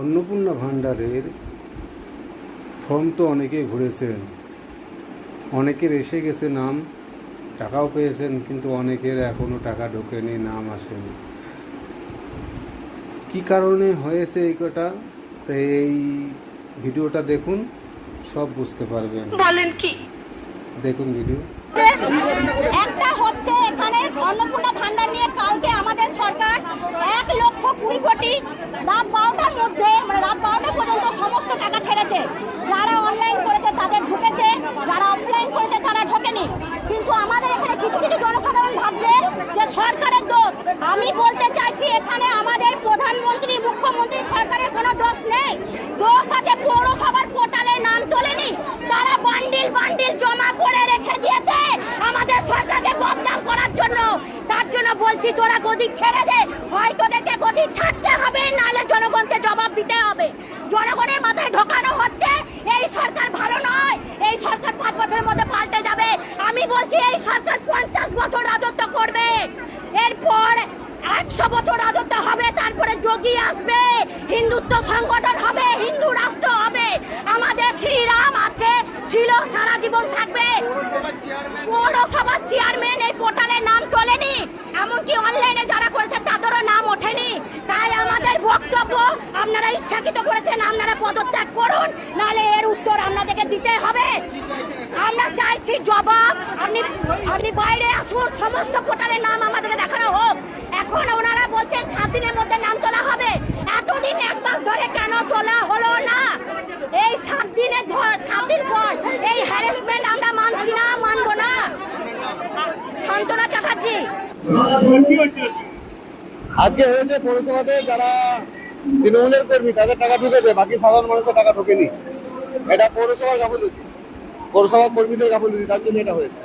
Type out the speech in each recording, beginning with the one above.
অন্নপূর্ণা ভাণ্ডারের ফর্ম তো অনেকেই ভরেছেন, অনেকের এসে গেছে নাম, টাকাও পেয়েছেন, কিন্তু অনেকের এখনও টাকা ঢোকেনি, নাম আসেনি। কি কারণে হয়েছে এই কটা, তাই এই ভিডিওটা দেখুন, সব বুঝতে পারবেন। বলেন কি? দেখুন ভিডিও। একটা হচ্ছে এখানে অন্নপূর্ণা ভান্ডার নিয়ে কালকে আমাদের সরকার 1,20,00,000 কোটি রাত 12টার মধ্যে, মানে রাত 12টা পর্যন্ত সমস্ত টাকা ছেড়েছে। যারা অনলাইন করেছে তাদের ঢুকেছে, যারা অফলাইন করেছে তারা ঢোকেনি। কিন্তু আমাদের এখানে কিছু কিছু জনসাধারণ ভাবছে যে সরকারের দোষ। আমি বলতে চাইছি এখানে আমাদের প্রধানমন্ত্রী, মুখ্যমন্ত্রী, সরকারের কোনো দোষ নেই। দোষ আছে পৌরসভার পোর্টালে নাম তোলেনি, তারা বান্ডিল বান্ডিল জমা করে রেখে দিয়েছে আমাদের সরকারকে বদনাম করার জন্য। তার জন্য বলছি তোরা গদি ছেড়ে দে, হয় তোদেরকে গদি ছাড়তে হবে, নাহলে জনগণকে জবাব দিতে হবে। জনগণের মাথায় ঢোকানো হচ্ছে এই সরকার ভালো নয়, এই সরকার 5 বছরের মধ্যে পাল্টে যাবে। আমি বলছি এই সরকার 50 বছর রাজত্ব করবে, এরপর 100 বছর রাজত্ব হবে, তারপরে যোগী আসবে, হিন্দুত্ব সংগঠন হবে, হিন্দু রাষ্ট্র হবে। আমাদের শ্রীরাম আছে, ছিল, সারা জীবন থাকবে। পৌরসভার চেয়ারম্যান এই পোর্টালে নাম তোলেনি, এমনকি অনলাইনে যারা করেছে তাদেরও নাম ওঠেনি। তাই আমাদের বক্তব্য, আপনারা ইচ্ছাকৃত করেছেন, আপনারা পদত্যাগ করুন, নাহলে এর উত্তর আপনাদেরকে দিতে হবে। আমরা চাইছি জবাব। আপনি বাইরে আসুন, সমস্ত পোর্টালের নাম আমাদেরকে দেখানো হোক। এখন ওনারা বলছেন 7 দিনের মধ্যে নাম তোলা হবে। এতদিন 1 মাস ধরে কেন তোলা হলো না? এই 7 দিন পর এই হ্যারাসমেন্ট আমরা মানছি না, মানবো না। শান্তনা চ্যাটার্জি। আজকে হয়েছে পৌরসভাতে যারা তৃণমূলের কর্মী তাদের টাকা ঢুকেছে, বাকি সাধারণ মানুষের টাকা ঢোকেনি। এটা পৌরসভার গাফিলতি, পৌরসভার কর্মীদের গাফিলতি, তার জন্য এটা হয়েছে।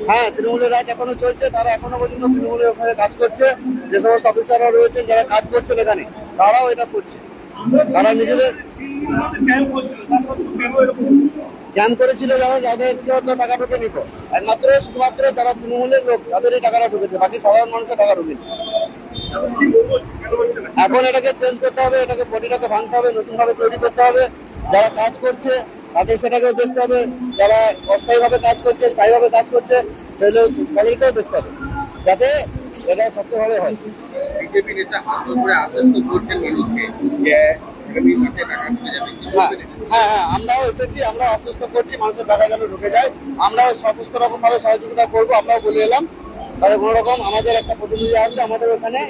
হ্যাঁ, তৃণমূলের রাজ এখনো চলছে, তারা এখনো পর্যন্ত তৃণমূলের ওখানে কাজ করছে। যে সমস্ত অফিসাররা রয়েছেন যারা কাজ করছেন এখানে, তারাও এটা করছে। তারা নিজেদের ক্যাম্প করেছিল যারা, যাদের টাকা ঢুকে নিত, একমাত্র শুধুমাত্র যারা তৃণমূলের লোক তাদেরই টাকাটা ঢুকেছে, বাকি সাধারণ মানুষের টাকা ঢুকেনি। এখন এটাকে চেঞ্জ করতে হবে, এটাকে বডিটাকে ভাঙতে হবে, নতুন ভাবে তৈরি করতে হবে। যারা কাজ করছে তাদের সেটাকেও দেখতে হবে, যারা অস্থায়ীভাবে কাজ করছে, স্থায়ীভাবে কাজ করছে, তাদেরকেও দেখতে হবে, যাতে এটা স্বচ্ছভাবে হয়। বিজেপি নেতা হাত করে আশ্বস্ত করছেন মানুষকে যে হ্যাঁ, আমরাও এসেছি, আমরাও আশ্বস্ত করছি মানুষের টাকা যেন ঢুকে যায়। আমরাও সমস্ত রকম ভাবে সহযোগিতা করবো, আমরাও বলে এলাম। তাহলে কোনো রকম আমাদের একটা প্রতিনিধি আসবে আমাদের ওখানে।